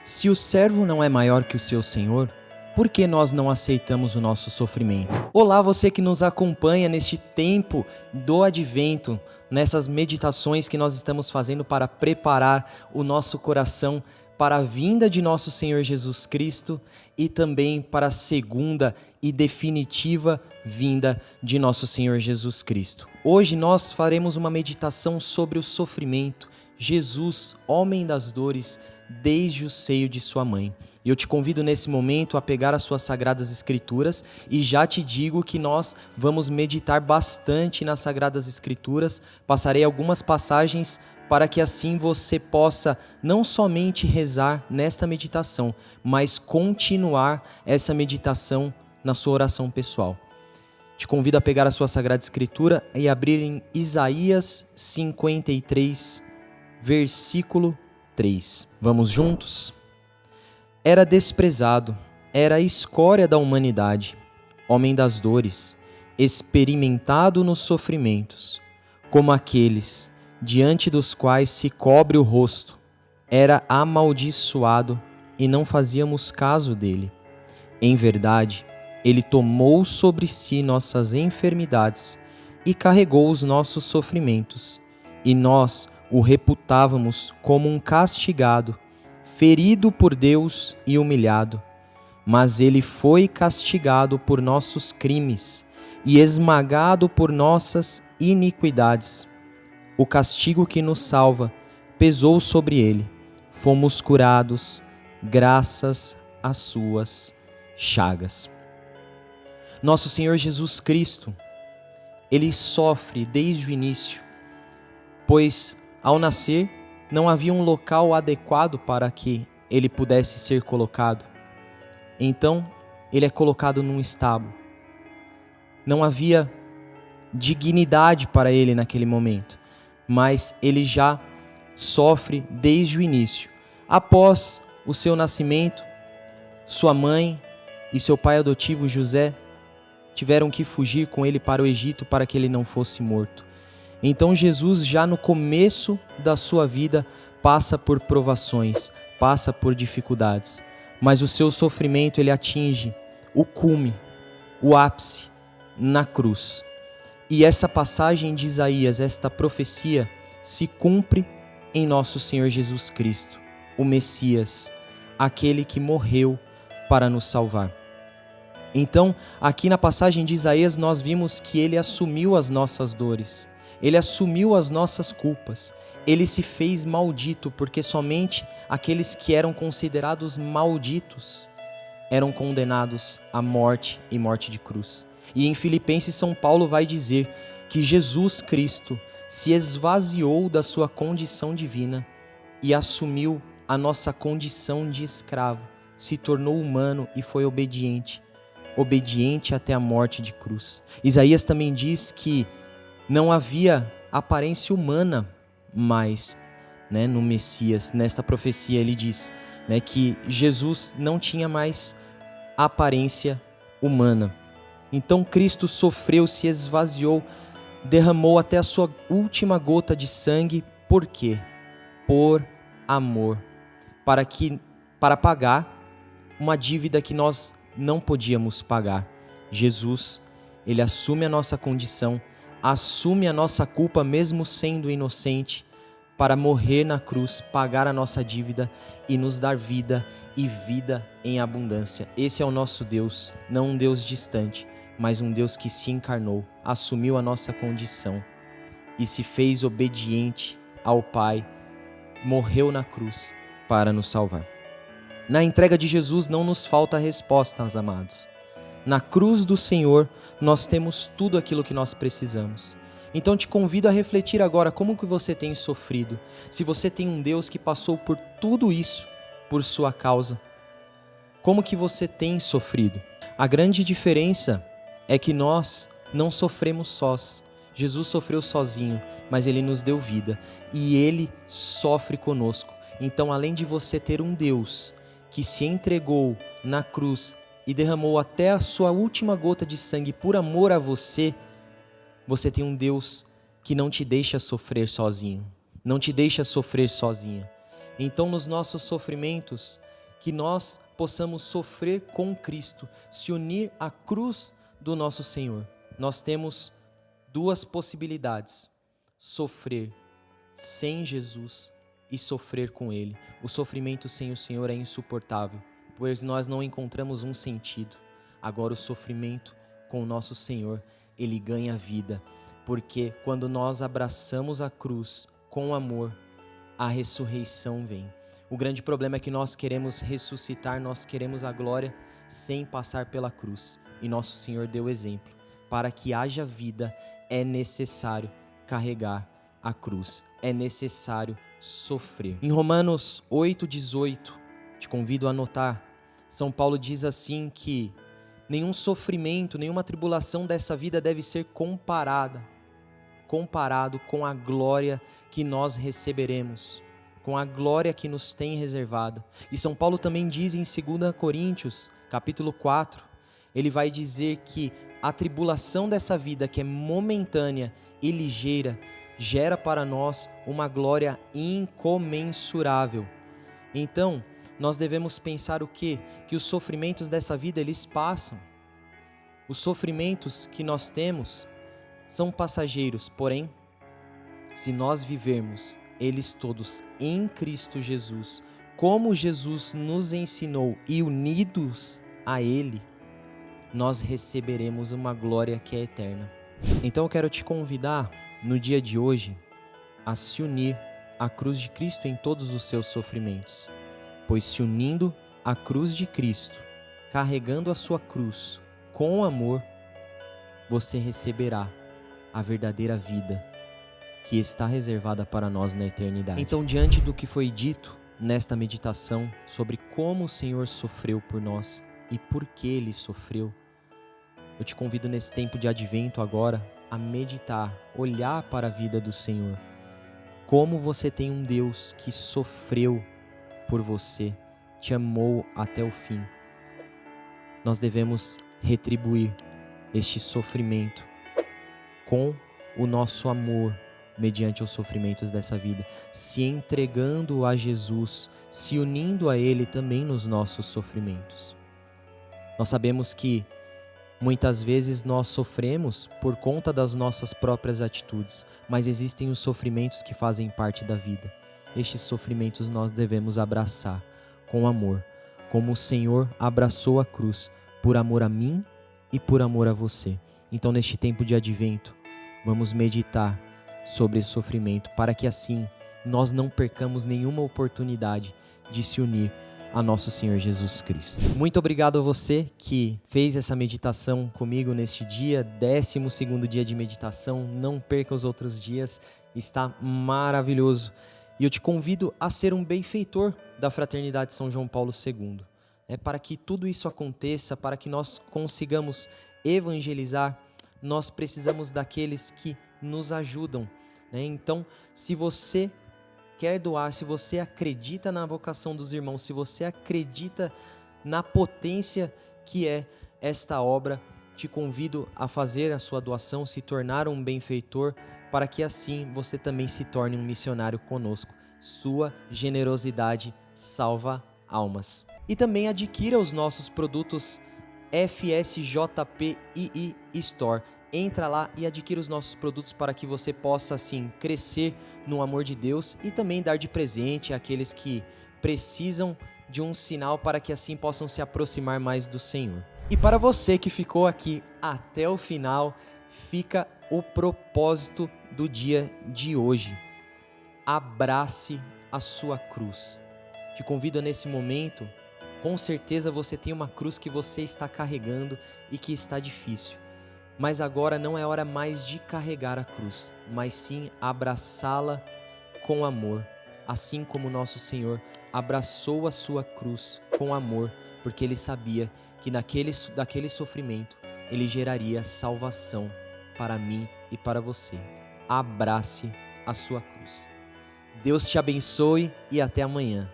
Se o servo não é maior que o seu senhor, por que nós não aceitamos o nosso sofrimento? Olá, você que nos acompanha neste tempo do Advento, nessas meditações que nós estamos fazendo para preparar o nosso coração para a vinda de nosso Senhor Jesus Cristo e também para a segunda e definitiva vinda de nosso Senhor Jesus Cristo. Hoje nós faremos uma meditação sobre o sofrimento. Jesus, homem das dores, desde o seio de sua mãe. E eu te convido nesse momento a pegar as suas sagradas escrituras e já te digo que nós vamos meditar bastante nas sagradas escrituras. Passarei algumas passagens para que assim você possa não somente rezar nesta meditação, mas continuar essa meditação na sua oração pessoal. Te convido a pegar a sua sagrada escritura e abrir em Isaías 53, versículo 3. Vamos juntos? Era desprezado, era a escória da humanidade, homem das dores, experimentado nos sofrimentos, como aqueles diante dos quais se cobre o rosto. Era amaldiçoado e não fazíamos caso dele. Em verdade, ele tomou sobre si nossas enfermidades e carregou os nossos sofrimentos, e nós o reputávamos como um castigado, ferido por Deus e humilhado. Mas ele foi castigado por nossos crimes e esmagado por nossas iniquidades. O castigo que nos salva pesou sobre ele. Fomos curados graças às suas chagas. Nosso Senhor Jesus Cristo, ele sofre desde o início, pois ao nascer, não havia um local adequado para que ele pudesse ser colocado. Então, ele é colocado num estábulo. Não havia dignidade para ele naquele momento, mas ele já sofre desde o início. Após o seu nascimento, sua mãe e seu pai adotivo José tiveram que fugir com ele para o Egito para que ele não fosse morto. Então Jesus, já no começo da sua vida, passa por provações, passa por dificuldades. Mas o seu sofrimento, ele atinge o cume, o ápice, na cruz. E essa passagem de Isaías, esta profecia, se cumpre em nosso Senhor Jesus Cristo, o Messias, aquele que morreu para nos salvar. Então, aqui na passagem de Isaías, nós vimos que ele assumiu as nossas dores. Ele assumiu as nossas culpas. Ele se fez maldito, porque somente aqueles que eram considerados malditos eram condenados à morte e morte de cruz. E em Filipenses, São Paulo vai dizer que Jesus Cristo se esvaziou da sua condição divina e assumiu a nossa condição de escravo, se tornou humano e foi obediente até a morte de cruz. Isaías também diz que não havia aparência humana mais, no Messias. Nesta profecia ele diz, que Jesus não tinha mais aparência humana. Então Cristo sofreu, se esvaziou, derramou até a sua última gota de sangue. Por quê? Por amor. Para pagar uma dívida que nós não podíamos pagar. Jesus, ele assume a nossa condição, assume a nossa culpa mesmo sendo inocente, para morrer na cruz, pagar a nossa dívida e nos dar vida e vida em abundância. Esse é o nosso Deus, não um Deus distante, mas um Deus que se encarnou, assumiu a nossa condição e se fez obediente ao Pai, morreu na cruz para nos salvar. Na entrega de Jesus não nos falta resposta, meus amados. Na cruz do Senhor, nós temos tudo aquilo que nós precisamos. Então te convido a refletir agora como que você tem sofrido. Se você tem um Deus que passou por tudo isso por sua causa, como que você tem sofrido? A grande diferença é que nós não sofremos sós. Jesus sofreu sozinho, mas ele nos deu vida e ele sofre conosco. Então, além de você ter um Deus que se entregou na cruz e derramou até a sua última gota de sangue por amor a você, você tem um Deus que não te deixa sofrer sozinho, não te deixa sofrer sozinha. Então, nos nossos sofrimentos, que nós possamos sofrer com Cristo, se unir à cruz do nosso Senhor. Nós temos duas possibilidades: sofrer sem Jesus e sofrer com Ele. O sofrimento sem o Senhor é insuportável, pois nós não encontramos um sentido. Agora o sofrimento com o nosso Senhor, Ele ganha vida, porque quando nós abraçamos a cruz com amor, a ressurreição vem. O grande problema é que nós queremos ressuscitar, nós queremos a glória sem passar pela cruz. E nosso Senhor deu exemplo. Para que haja vida, é necessário carregar a cruz. É necessário sofrer. Em Romanos 8,18, te convido a anotar, São Paulo diz assim que nenhum sofrimento, nenhuma tribulação dessa vida deve ser comparado com a glória que nós receberemos, com a glória que nos tem reservada. E São Paulo também diz em 2 Coríntios, capítulo 4, ele vai dizer que a tribulação dessa vida, que é momentânea e ligeira, gera para nós uma glória incomensurável. Então, nós devemos pensar o quê? Que os sofrimentos dessa vida, eles passam. Os sofrimentos que nós temos são passageiros, porém, se nós vivermos eles todos em Cristo Jesus, como Jesus nos ensinou e unidos a Ele, nós receberemos uma glória que é eterna. Então eu quero te convidar, no dia de hoje, a se unir à cruz de Cristo em todos os seus sofrimentos, pois se unindo à cruz de Cristo, carregando a sua cruz com amor, você receberá a verdadeira vida que está reservada para nós na eternidade. Então, diante do que foi dito nesta meditação sobre como o Senhor sofreu por nós e por que Ele sofreu, eu te convido nesse tempo de advento agora a meditar, olhar para a vida do Senhor. Como você tem um Deus que sofreu por você, te amou até o fim. Nós devemos retribuir este sofrimento com o nosso amor mediante os sofrimentos dessa vida, se entregando a Jesus, se unindo a Ele também nos nossos sofrimentos. Nós sabemos que muitas vezes nós sofremos por conta das nossas próprias atitudes, mas existem os sofrimentos que fazem parte da vida. Estes sofrimentos nós devemos abraçar com amor, como o Senhor abraçou a cruz por amor a mim e por amor a você. Então, neste tempo de advento, vamos meditar sobre esse sofrimento, para que assim nós não percamos nenhuma oportunidade de se unir a nosso Senhor Jesus Cristo. Muito obrigado a você que fez essa meditação comigo neste dia, 12º dia de meditação. Não perca os outros dias, está maravilhoso. E eu te convido a ser um benfeitor da Fraternidade São João Paulo II. Para que tudo isso aconteça, para que nós consigamos evangelizar, nós precisamos daqueles que nos ajudam, Então, se você quer doar, se você acredita na vocação dos irmãos, se você acredita na potência que é esta obra, te convido a fazer a sua doação, se tornar um benfeitor, para que assim você também se torne um missionário conosco. Sua generosidade salva almas. E também adquira os nossos produtos FSJPII Store. Entra lá e adquira os nossos produtos para que você possa, assim, crescer no amor de Deus e também dar de presente àqueles que precisam de um sinal para que assim possam se aproximar mais do Senhor. E para você que ficou aqui até o final, fica o propósito do dia de hoje. Abrace a sua cruz. Te convido nesse momento, com certeza você tem uma cruz que você está carregando e que está difícil. Mas agora não é hora mais de carregar a cruz, mas sim abraçá-la com amor, assim como nosso Senhor abraçou a sua cruz com amor, porque Ele sabia que daquele sofrimento Ele geraria salvação para mim e para você. Abrace a sua cruz. Deus te abençoe e até amanhã.